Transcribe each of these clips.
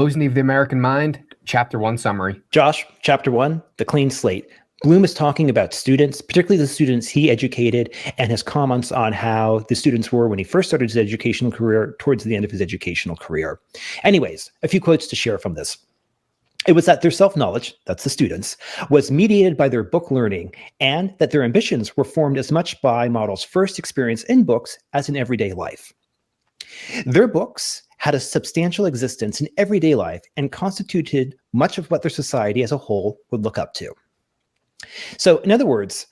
Closing of the American Mind, Chapter 1 summary. Josh, Chapter 1, The Clean Slate. Bloom is talking about students, particularly the students he educated, and his comments on how the students were when he first started his educational career towards the end of his educational career. Anyways, a few quotes to share from this. It was that their self-knowledge, that's the students, was mediated by their book learning, and that their ambitions were formed as much by models' first experience in books as in everyday life. Their books had a substantial existence in everyday life and constituted much of what their society as a whole would look up to. So in other words,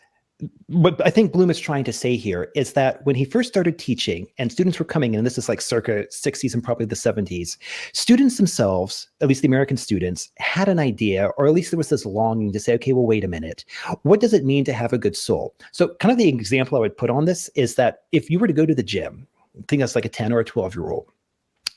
what I think Bloom is trying to say here is that when he first started teaching and students were coming in, and this is like circa 60s and probably the 70s, students themselves, at least the American students, had an idea, or at least there was this longing to say, okay, well, wait a minute. What does it mean to have a good soul? So kind of the example I would put on this is that if you were to go to the gym, I think that's like a 10 or a 12-year-old,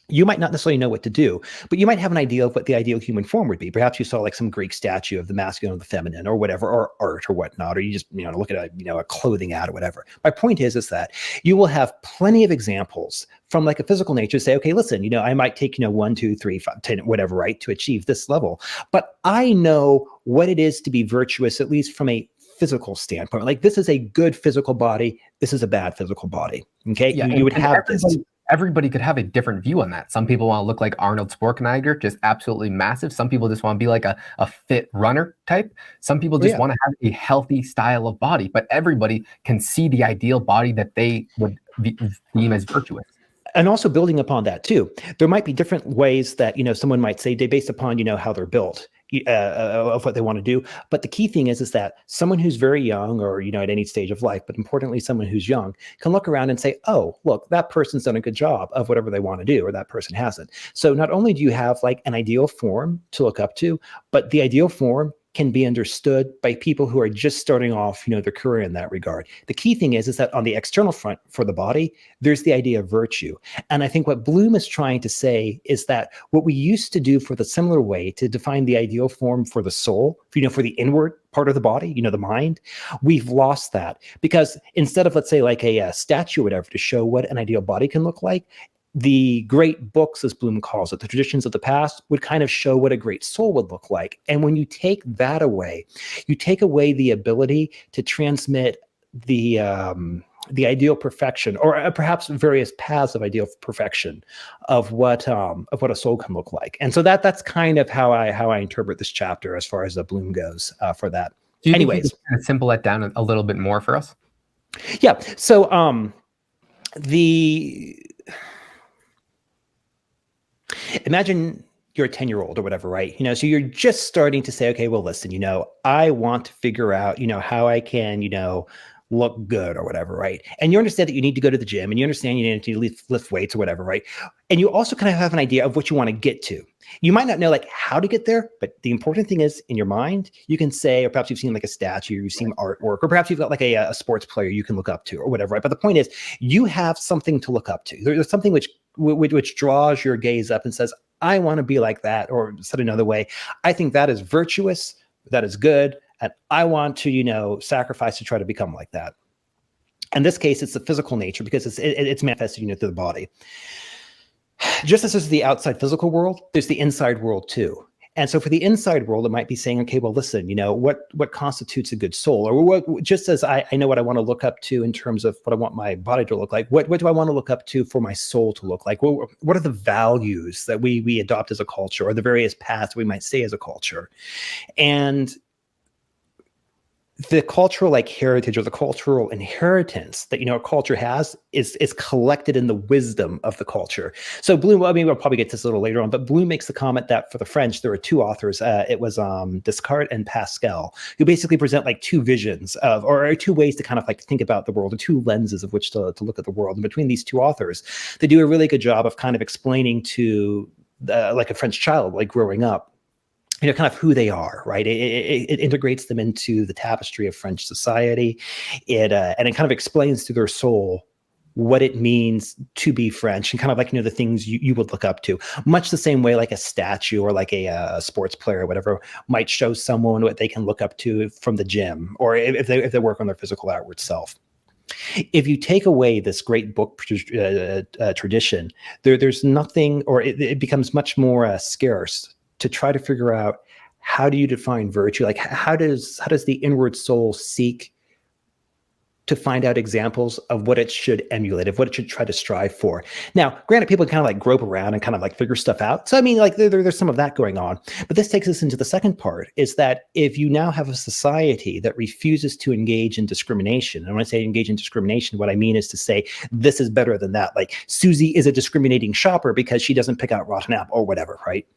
you might not necessarily know what to do, but you might have an idea of what the ideal human form would be. Perhaps you saw like some Greek statue of the masculine or the feminine or whatever, or art or whatnot, or you just, look at a clothing ad or whatever. My point is that you will have plenty of examples from like a physical nature to say, okay, listen, I might take, 1, 2, 3, 5, 10, whatever, right, to achieve this level. But I know what it is to be virtuous, at least from a physical standpoint. Like, this is a good physical body. This is a bad physical body. Okay. Yeah, you would have this. Everybody could have a different view on that. Some people want to look like Arnold Schwarzenegger, just absolutely massive. Some people just want to be like a fit runner type. Some people just want to have a healthy style of body, but everybody can see the ideal body that they would deem as virtuous. And also building upon that too, there might be different ways that, someone might say based upon, how they're built. Of what they want to do. But the key thing is that someone who's very young or, at any stage of life, but importantly, someone who's young can look around and say, oh, look, that person's done a good job of whatever they want to do, or that person hasn't. So not only do you have like an ideal form to look up to, but the ideal form can be understood by people who are just starting off, their career in that regard. The key thing is that on the external front for the body, there's the idea of virtue. And I think what Bloom is trying to say is that what we used to do for the similar way to define the ideal form for the soul, for the inward part of the body, the mind, we've lost that. Because instead of, let's say, like a statue or whatever to show what an ideal body can look like, the great books, as Bloom calls it, the traditions of the past, would kind of show what a great soul would look like. And when you take that away, you take away the ability to transmit the ideal perfection, or perhaps various paths of ideal perfection of what a soul can look like. And so that's kind of how I interpret this chapter as far as the Bloom goes for that. Do you think you can kind of simple that down a little bit more for us? Yeah. So imagine you're a 10-year-old or whatever, right? So you're just starting to say, okay, well, listen, I want to figure out, how I can, look good or whatever, right? And you understand that you need to go to the gym, and you understand you need to lift weights or whatever, right? And you also kind of have an idea of what you want to get to. You might not know like how to get there, but the important thing is in your mind, you can say, or perhaps you've seen like a statue, or you've seen artwork, or perhaps you've got like a sports player you can look up to or whatever, right? But the point is you have something to look up to. There's something which draws your gaze up and says, I want to be like that, or said another way, I think that is virtuous, that is good, and I want to, sacrifice to try to become like that. In this case, it's the physical nature because it's manifested, through the body. Just as there's the outside physical world, there's the inside world too. And so for the inside world, it might be saying, okay, well, listen, what constitutes a good soul? Or what, just as I know what I want to look up to in terms of what I want my body to look like, what do I want to look up to for my soul to look like? What are the values that we adopt as a culture, or the various paths we might say as a culture? And the cultural heritage, or the cultural inheritance that a culture has is collected in the wisdom of the culture. So Bloom, we'll probably get to this a little later on, but Bloom makes the comment that for the French, there were two authors. It was Descartes and Pascal, who basically present like two visions of, or two ways to kind of like think about the world, or two lenses of which to look at the world. And between these two authors, they do a really good job of kind of explaining to like a French child, like growing up, kind of who they are, right? It integrates them into the tapestry of French society. And it kind of explains to their soul what it means to be French, and kind of like, the things you would look up to, much the same way like a statue or like a sports player or whatever might show someone what they can look up to from the gym, or if they work on their physical outward self. If you take away this great book tradition, there's nothing, or it becomes much more scarce to try to figure out, how do you define virtue? Like, how does the inward soul seek to find out examples of what it should emulate, of what it should try to strive for? Now, granted, people kind of like grope around and kind of like figure stuff out. So, I mean, like there's some of that going on. But this takes us into the second part, is that if you now have a society that refuses to engage in discrimination, and when I say engage in discrimination, what I mean is to say, this is better than that. Like, Susie is a discriminating shopper because she doesn't pick out rotten apple or whatever, right?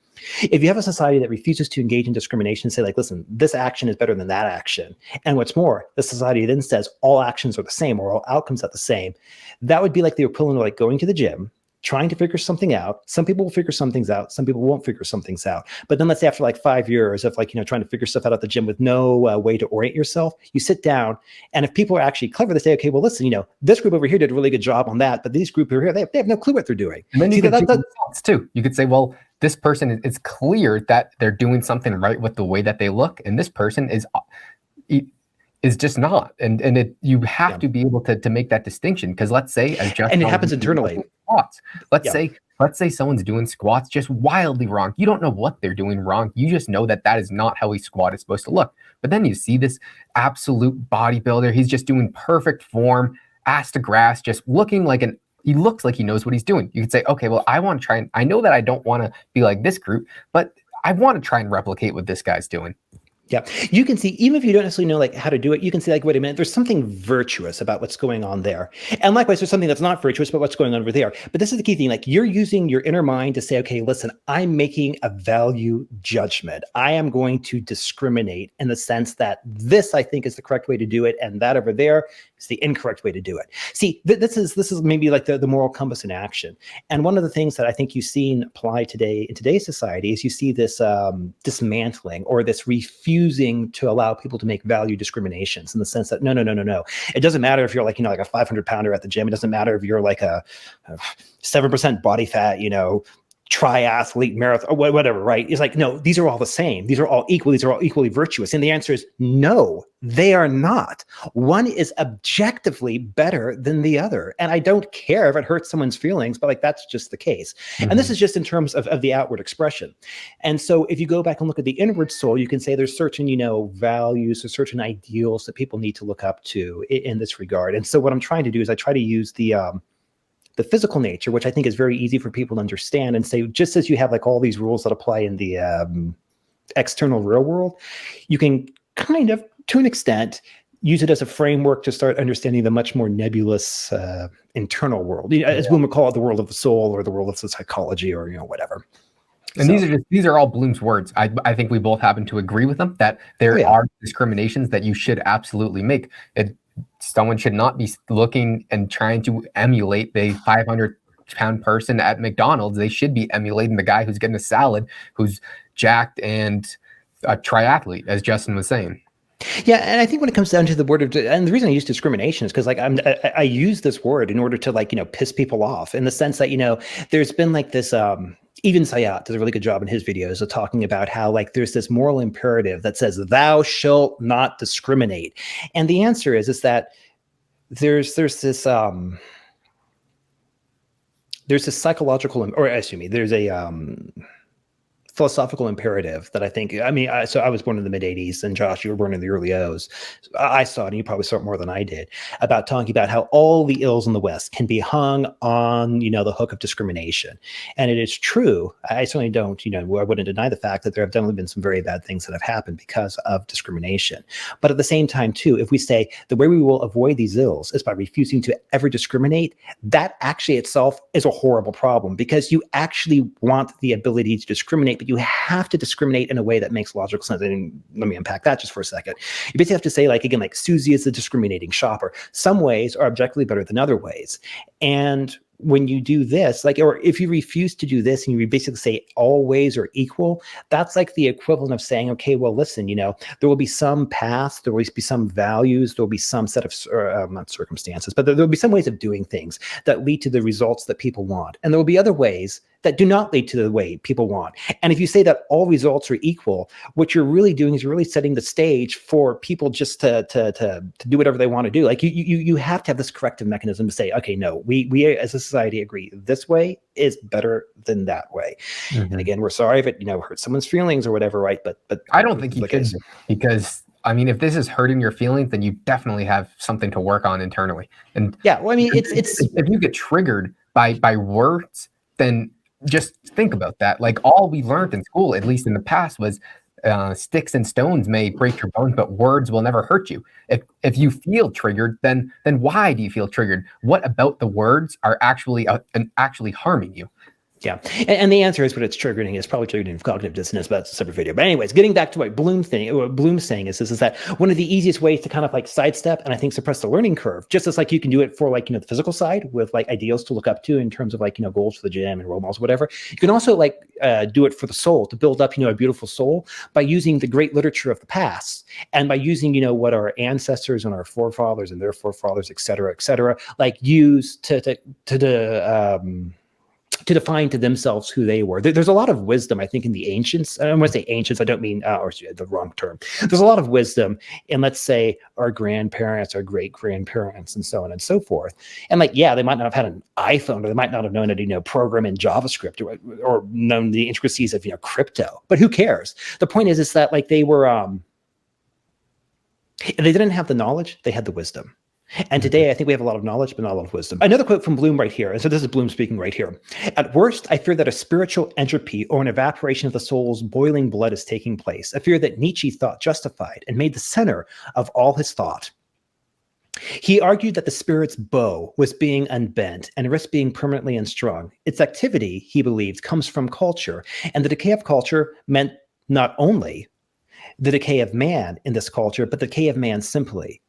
If you have a society that refuses to engage in discrimination, say like, listen, this action is better than that action. And what's more, the society then says all actions are the same, or all outcomes are the same. That would be like the equivalent of like going to the gym, trying to figure something out. Some people will figure some things out. Some people won't figure some things out. But then let's say after like 5 years of like, trying to figure stuff out at the gym with no way to orient yourself, you sit down, and if people are actually clever, they say, okay, well, listen, this group over here did a really good job on that, but this group over here, they have no clue what they're doing. And then you could do results too. You could say, well, this person, it's clear that they're doing something right with the way that they look, and this person is just not. And you have to be able to make that distinction, because let's say, as Justin, and it happens internally. Squats. Let's say someone's doing squats just wildly wrong. You don't know what they're doing wrong. You just know that is not how a squat is supposed to look. But then you see this absolute bodybuilder. He's just doing perfect form, ass to grass, just looking like he looks like he knows what he's doing. You could say, okay, well, I want to try, and I know that I don't want to be like this group, but I want to try and replicate what this guy's doing. Yeah, you can see, even if you don't necessarily know like how to do it, you can see like, wait a minute, there's something virtuous about what's going on there. And likewise, there's something that's not virtuous about what's going on over there. But this is the key thing, like you're using your inner mind to say, okay, listen, I'm making a value judgment. I am going to discriminate in the sense that this, I think, is the correct way to do it, and that over there is the incorrect way to do it. See, this is maybe like the moral compass in action. And one of the things that I think you've seen apply today in today's society is you see this dismantling, or this refusing to allow people to make value discriminations, in the sense that no. It doesn't matter if you're like, like a 500 pounder at the gym. It doesn't matter if you're like a 7% body fat, triathlete, marathon, or whatever, right? It's like, no, these are all the same. These are all equal. These are all equally virtuous. And the answer is no, they are not. One is objectively better than the other. And I don't care if it hurts someone's feelings, but like, that's just the case. Mm-hmm. And this is just in terms of the outward expression. And so if you go back and look at the inward soul, you can say there's certain, values or certain ideals that people need to look up to in this regard. And so what I'm trying to do is I try to use the physical nature, which I think is very easy for people to understand, and say, just as you have like all these rules that apply in the external real world, you can kind of, to an extent, use it as a framework to start understanding the much more nebulous internal world, as we would call it, the world of the soul, or the world of the psychology, or whatever. And these are all Bloom's words. I think we both happen to agree with them, that there are discriminations that you should absolutely make. Someone should not be looking and trying to emulate the 500-pound person at McDonald's. They should be emulating the guy who's getting a salad, who's jacked and a triathlete, as Justin was saying. Yeah, and I think when it comes down to the word of, and the reason I use discrimination is because like I use this word in order to like piss people off, in the sense that there's been like this even Sayat does a really good job in his videos of talking about how like there's this moral imperative that says thou shalt not discriminate, and the answer is that there's this psychological, or excuse me, there's a philosophical imperative that I think, so I was born in the mid 80s, and Josh, you were born in the early O's. I saw it, and you probably saw it more than I did, about talking about how all the ills in the West can be hung on, the hook of discrimination. And it is true. I certainly don't, I wouldn't deny the fact that there have definitely been some very bad things that have happened because of discrimination. But at the same time, too, if we say the way we will avoid these ills is by refusing to ever discriminate, that actually itself is a horrible problem, because you actually want the ability to discriminate, but you have to discriminate in a way that makes logical sense. And let me unpack that just for a second. You basically have to say, like, again, like Susie is a discriminating shopper. Some ways are objectively better than other ways. And when you do this, like, or if you refuse to do this and you basically say all ways are equal, that's like the equivalent of saying, okay, well, listen, there will be some paths, there will be some values, there will be some set of, not circumstances, but there will be some ways of doing things that lead to the results that people want. And there will be other ways that do not lead to the way people want. And if you say that all results are equal, what you're really doing is you're really setting the stage for people just to do whatever they want to do. Like you have to have this corrective mechanism to say, okay, no, we as a society agree this way is better than that way. And again, we're sorry if it hurt someone's feelings or whatever, right? But I don't think you should, because I mean, if this is hurting your feelings, then you definitely have something to work on internally. And yeah, well, I mean, it's if you get triggered by words, then just think about that. Like, all we learned in school, at least in the past, was sticks and stones may break your bones, but words will never hurt you. If you feel triggered, then why do you feel triggered? What about the words are actually harming you? Yeah. And the answer is what it's triggering is probably triggering cognitive dissonance, but that's a separate video. But anyways, getting back to what Bloom's saying is that one of the easiest ways to kind of like sidestep and I think suppress the learning curve, just as like you can do it for like, the physical side with like ideals to look up to in terms of like, goals for the gym and role models, whatever. You can also like do it for the soul, to build up, a beautiful soul by using the great literature of the past and by using, what our ancestors and our forefathers and their forefathers, et cetera, like use to define to themselves who they were. There's a lot of wisdom, I think, in the ancients. I don't want to say ancients, I don't mean, or the wrong term. There's a lot of wisdom in, let's say, our grandparents, our great-grandparents, and so on and so forth. And like, yeah, they might not have had an iPhone, or they might not have known how to, program in JavaScript or known the intricacies of, crypto. But who cares? The point is that like they were, they didn't have the knowledge, they had the wisdom. And today, I think we have a lot of knowledge, but not a lot of wisdom. Another quote from Bloom right here. And so this is Bloom speaking right here. At worst, I fear that a spiritual entropy or an evaporation of the soul's boiling blood is taking place. A fear that Nietzsche thought justified and made the center of all his thought. He argued that the spirit's bow was being unbent and risked being permanently unstrung. Its activity, he believed, comes from culture. And the decay of culture meant not only the decay of man in this culture, but the decay of man simply.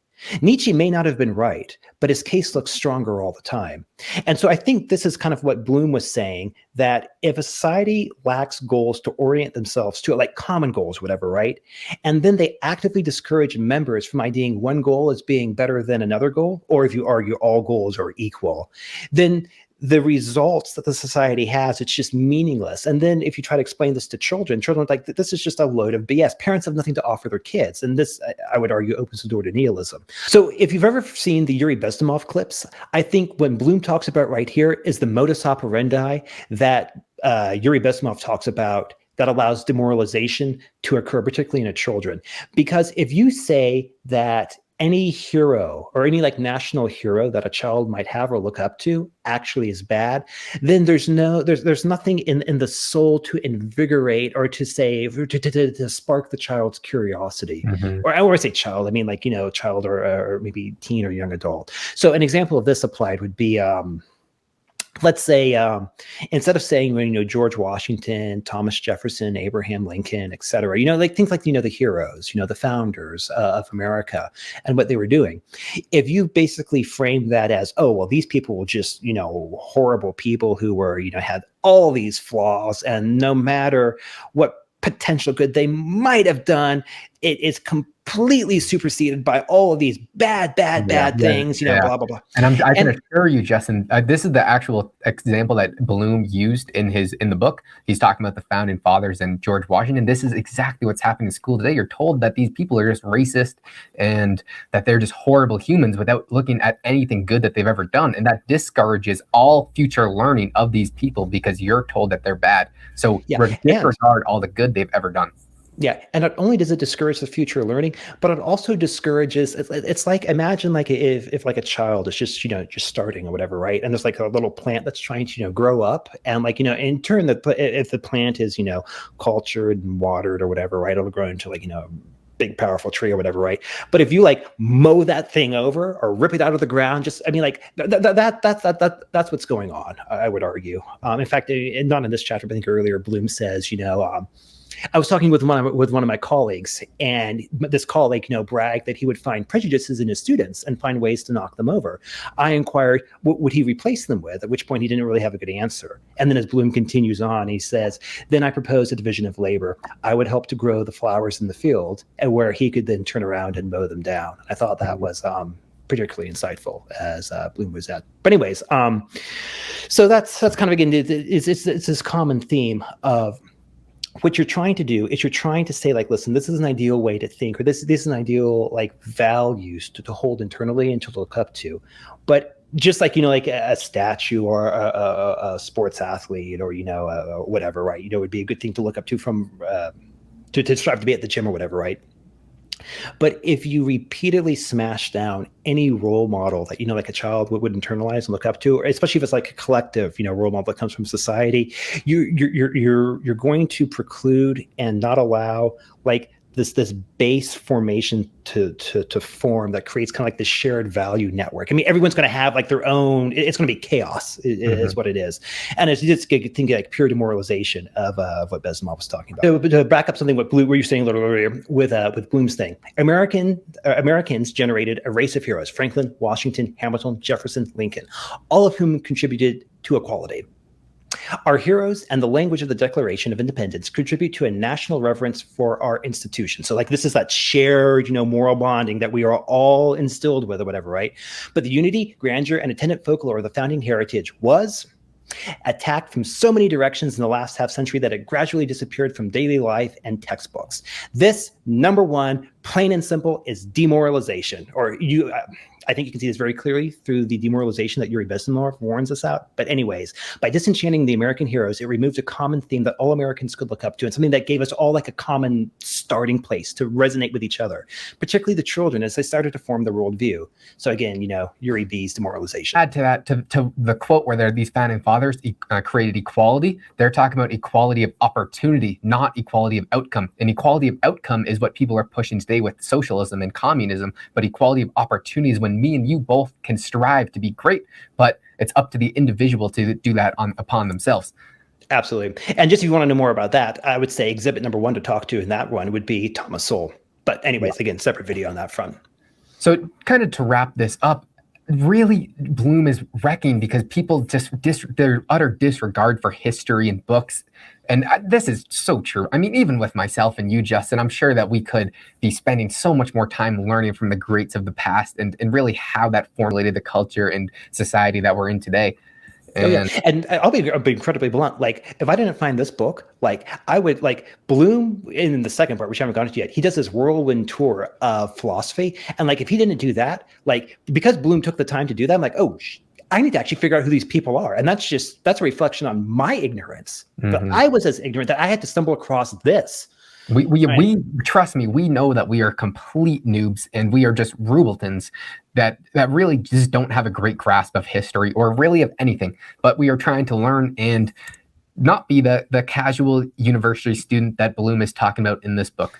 Nietzsche may not have been right, but his case looks stronger all the time. And so I think this is kind of what Bloom was saying, that if a society lacks goals to orient themselves to, like common goals, whatever, right? And then they actively discourage members from IDing one goal as being better than another goal, or if you argue all goals are equal, then the results that the society has, it's just meaningless. And then if you try to explain this to children are like, this is just a load of BS. Parents have nothing to offer their kids. And this, I would argue, opens the door to nihilism. So if you've ever seen the Yuri Bezdomov clips, I think when Bloom talks about right here is the modus operandi that Yuri Bezdomov talks about that allows demoralization to occur, particularly in children. Because if you say that any hero or any like national hero that a child might have or look up to actually is bad, then there's nothing in the soul to invigorate or to say to spark the child's curiosity. Or I say child, I mean like child or maybe teen or young adult. So an example of this applied would be let's say instead of saying George Washington, Thomas Jefferson, Abraham Lincoln, et cetera, like things like the heroes, the founders of America and what they were doing. If you basically frame that as, oh well, these people were just horrible people who were had all these flaws, and no matter what potential good they might have done, it is completely superseded by all of these bad things, blah, blah, blah. And I can assure you, Justin, this is the actual example that Bloom used in the book. He's talking about the founding fathers and George Washington. This is exactly what's happening in school today. You're told that these people are just racist and that they're just horrible humans without looking at anything good that they've ever done. And that discourages all future learning of these people because you're told that they're bad. So disregard all the good they've ever done. Yeah, and not only does it discourage the future learning, but it also discourages. It's like, imagine like if like a child is just just starting or whatever, right? And there's like a little plant that's trying to grow up, and like in turn, if the plant is cultured and watered or whatever, right, it'll grow into like big powerful tree or whatever, right? But if you like mow that thing over or rip it out of the ground, just like that's what's going on. I would argue. In fact, not in this chapter, but I think earlier, Bloom says I was talking with one of my colleagues, and this colleague, bragged that he would find prejudices in his students and find ways to knock them over. I inquired, what would he replace them with? At which point he didn't really have a good answer. And then as Bloom continues on, he says, then I proposed a division of labor. I would help to grow the flowers in the field, and where he could then turn around and mow them down. I thought that was particularly insightful as Bloom was at. But anyways, so that's kind of, again, it's this common theme of what you're trying to do is you're trying to say, like, listen, this is an ideal way to think, or this is an ideal, like, values to hold internally and to look up to. But just like, like a statue or a sports athlete, or, whatever, right? It would be a good thing to look up to from, to strive to be at the gym or whatever, right? But if you repeatedly smash down any role model that, like a child would internalize and look up to, or especially if it's like a collective, role model that comes from society, you're going to preclude and not allow, like, this base formation to form that creates kind of like this shared value network. I mean, everyone's going to have like their own. It's going to be chaos, is what it is, and it's just a thing like pure demoralization of what Besnard was talking about. To back up something what Bloom, were you saying a little earlier with Bloom's thing? Americans generated a race of heroes: Franklin, Washington, Hamilton, Jefferson, Lincoln, all of whom contributed to equality. Our heroes and the language of the Declaration of Independence contribute to a national reverence for our institution. So, like, this is that shared, moral bonding that we are all instilled with, or whatever, right? But the unity, grandeur, and attendant folklore of the founding heritage was attacked from so many directions in the last half century that it gradually disappeared from daily life and textbooks. This, number one, plain and simple, is demoralization. Or I think you can see this very clearly through the demoralization that Yuri Besnard warns us out. But anyways, by disenchanting the American heroes, it removed a common theme that all Americans could look up to, and something that gave us all like a common starting place to resonate with each other, particularly the children as they started to form their worldview. So again, Yuri B's demoralization. Add to that, to the quote where these founding fathers created equality. They're talking about equality of opportunity, not equality of outcome. And equality of outcome is what people are pushing today with socialism and communism. But equality of opportunity is when me and you both can strive to be great, but it's up to the individual to do that upon themselves. Absolutely. And just if you want to know more about that, I would say exhibit number one to talk to in that one would be Thomas Sowell. But anyways, again, separate video on that front. So kind of to wrap this up, really Bloom is wrecking because people just their utter disregard for history and books. And this is so true. I mean, even with myself and you, Justin, I'm sure that we could be spending so much more time learning from the greats of the past and really how that formulated the culture and society that we're in today. And I'll be incredibly blunt. Like, if I didn't find this book, like, I would, like, Bloom in the second part, which I haven't gone to yet, he does this whirlwind tour of philosophy. And like, if he didn't do that, like, because Bloom took the time to do that, I'm like, oh, I need to actually figure out who these people are. And that's a reflection on my ignorance. But I was as ignorant that I had to stumble across this. We trust me, we know that we are complete noobs and we are just rubletons that really just don't have a great grasp of history or really of anything. But we are trying to learn and not be the casual university student that Bloom is talking about in this book.